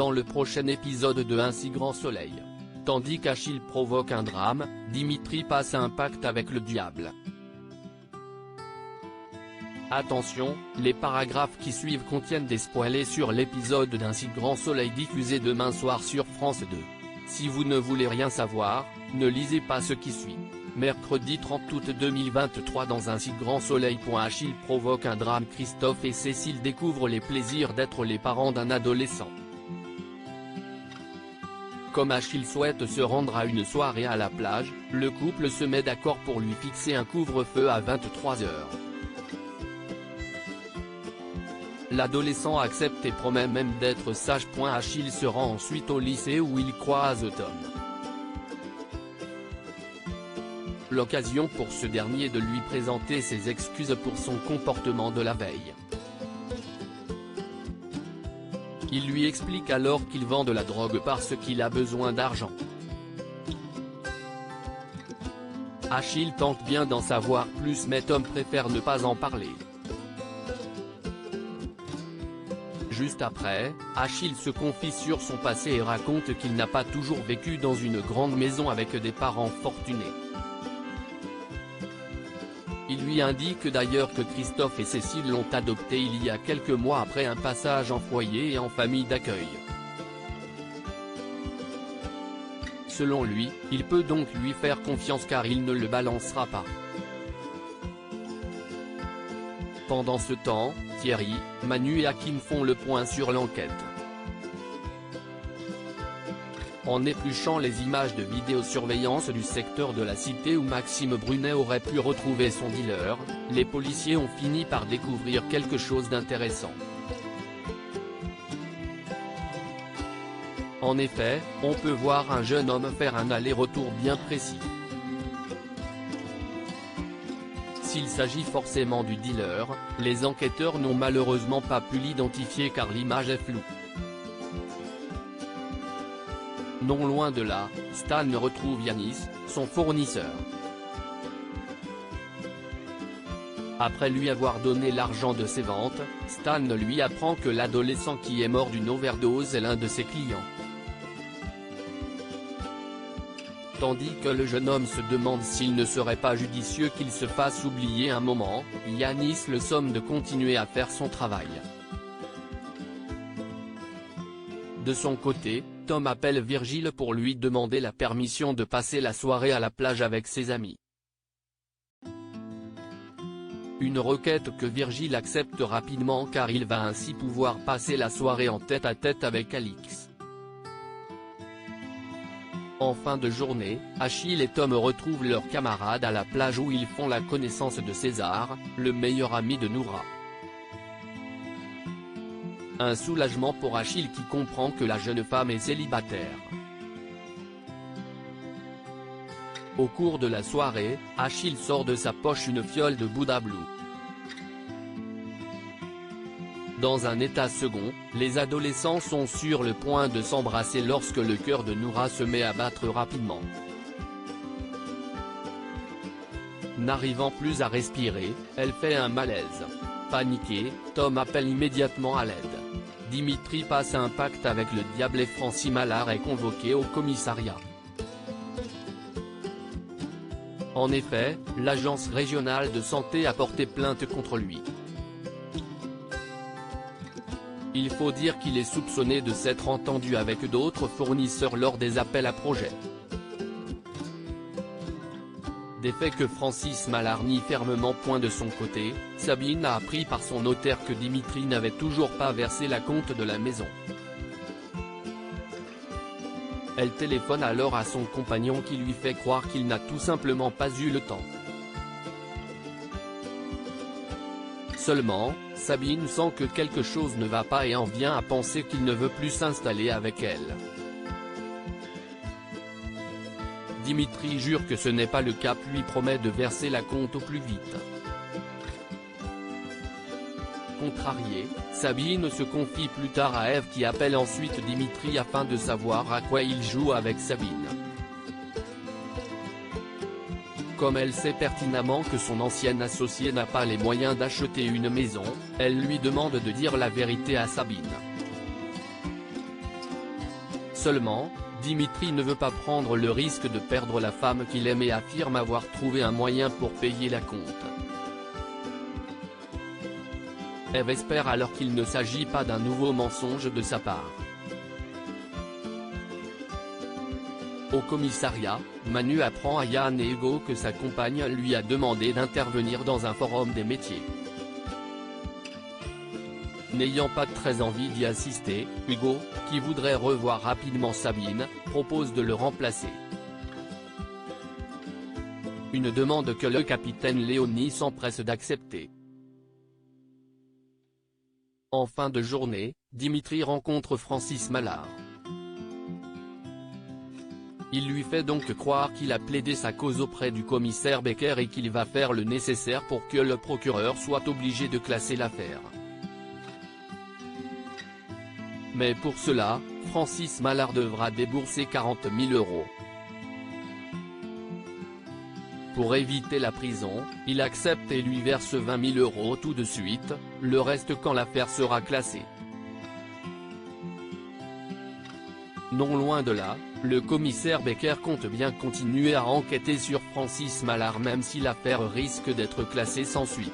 dans le prochain épisode de Un si grand soleil. Tandis qu'Achille provoque un drame, Dimitri passe un pacte avec le diable. Attention, les paragraphes qui suivent contiennent des spoilers sur l'épisode d'Un si grand soleil diffusé demain soir sur France 2. Si vous ne voulez rien savoir, ne lisez pas ce qui suit. Mercredi 30 août 2023 dans Un si grand soleil. Achille provoque un drame. Christophe et Cécile découvrent les plaisirs d'être les parents d'un adolescent. Comme Achille souhaite se rendre à une soirée à la plage, le couple se met d'accord pour lui fixer un couvre-feu à 23 h. L'adolescent accepte et promet même d'être sage. Achille se rend ensuite au lycée où il croise Tom. L'occasion pour ce dernier de lui présenter ses excuses pour son comportement de la veille. Il lui explique alors qu'il vend de la drogue parce qu'il a besoin d'argent. Achille tente bien d'en savoir plus mais Tom préfère ne pas en parler. Juste après, Achille se confie sur son passé et raconte qu'il n'a pas toujours vécu dans une grande maison avec des parents fortunés. Il lui indique d'ailleurs que Christophe et Cécile l'ont adopté il y a quelques mois après un passage en foyer et en famille d'accueil. Selon lui, il peut donc lui faire confiance car il ne le balancera pas. Pendant ce temps, Thierry, Manu et Hakim font le point sur l'enquête. En épluchant les images de vidéosurveillance du secteur de la Cité où Maxime Brunet aurait pu retrouver son dealer, les policiers ont fini par découvrir quelque chose d'intéressant. En effet, on peut voir un jeune homme faire un aller-retour bien précis. S'il s'agit forcément du dealer, les enquêteurs n'ont malheureusement pas pu l'identifier car l'image est floue. Non loin de là, Stan retrouve Yanis, son fournisseur. Après lui avoir donné l'argent de ses ventes, Stan lui apprend que l'adolescent qui est mort d'une overdose est l'un de ses clients. Tandis que le jeune homme se demande s'il ne serait pas judicieux qu'il se fasse oublier un moment, Yanis le somme de continuer à faire son travail. De son côté, Tom appelle Virgile pour lui demander la permission de passer la soirée à la plage avec ses amis. Une requête que Virgile accepte rapidement car il va ainsi pouvoir passer la soirée en tête-à-tête avec Alix. En fin de journée, Achille et Tom retrouvent leurs camarades à la plage où ils font la connaissance de César, le meilleur ami de Noura. Un soulagement pour Achille qui comprend que la jeune femme est célibataire. Au cours de la soirée, Achille sort de sa poche une fiole de Bouddha Blue. Dans un état second, les adolescents sont sur le point de s'embrasser lorsque le cœur de Noura se met à battre rapidement. N'arrivant plus à respirer, elle fait un malaise. Paniqué, Tom appelle immédiatement à l'aide. Dimitri passe un pacte avec le diable et Francine Mallard est convoquée au commissariat. En effet, l'agence régionale de santé a porté plainte contre lui. Il faut dire qu'il est soupçonné de s'être entendu avec d'autres fournisseurs lors des appels à projets. Des faits que Francis Mallard nie fermement. De son côté, Sabine a appris par son notaire que Dimitri n'avait toujours pas versé la compte de la maison. Elle téléphone alors à son compagnon qui lui fait croire qu'il n'a tout simplement pas eu le temps. Seulement, Sabine sent que quelque chose ne va pas et en vient à penser qu'il ne veut plus s'installer avec elle. Dimitri jure que ce n'est pas le cas puis promet de verser la compte au plus vite. Contrariée, Sabine se confie plus tard à Ève qui appelle ensuite Dimitri afin de savoir à quoi il joue avec Sabine. Comme elle sait pertinemment que son ancienne associée n'a pas les moyens d'acheter une maison, elle lui demande de dire la vérité à Sabine. Seulement, Dimitri ne veut pas prendre le risque de perdre la femme qu'il aime et affirme avoir trouvé un moyen pour payer la compte. Eve espère alors qu'il ne s'agit pas d'un nouveau mensonge de sa part. Au commissariat, Manu apprend à Yann et Hugo que sa compagne lui a demandé d'intervenir dans un forum des métiers. N'ayant pas très envie d'y assister, Hugo, qui voudrait revoir rapidement Sabine, propose de le remplacer. Une demande que le capitaine Léonie s'empresse d'accepter. En fin de journée, Dimitri rencontre Francis Mallard. Il lui fait donc croire qu'il a plaidé sa cause auprès du commissaire Becker et qu'il va faire le nécessaire pour que le procureur soit obligé de classer l'affaire. Mais pour cela, Francis Mallard devra débourser 40 000 €. Pour éviter la prison, il accepte et lui verse 20 000 € tout de suite, le reste quand l'affaire sera classée. Non loin de là, le commissaire Becker compte bien continuer à enquêter sur Francis Mallard même si l'affaire risque d'être classée sans suite.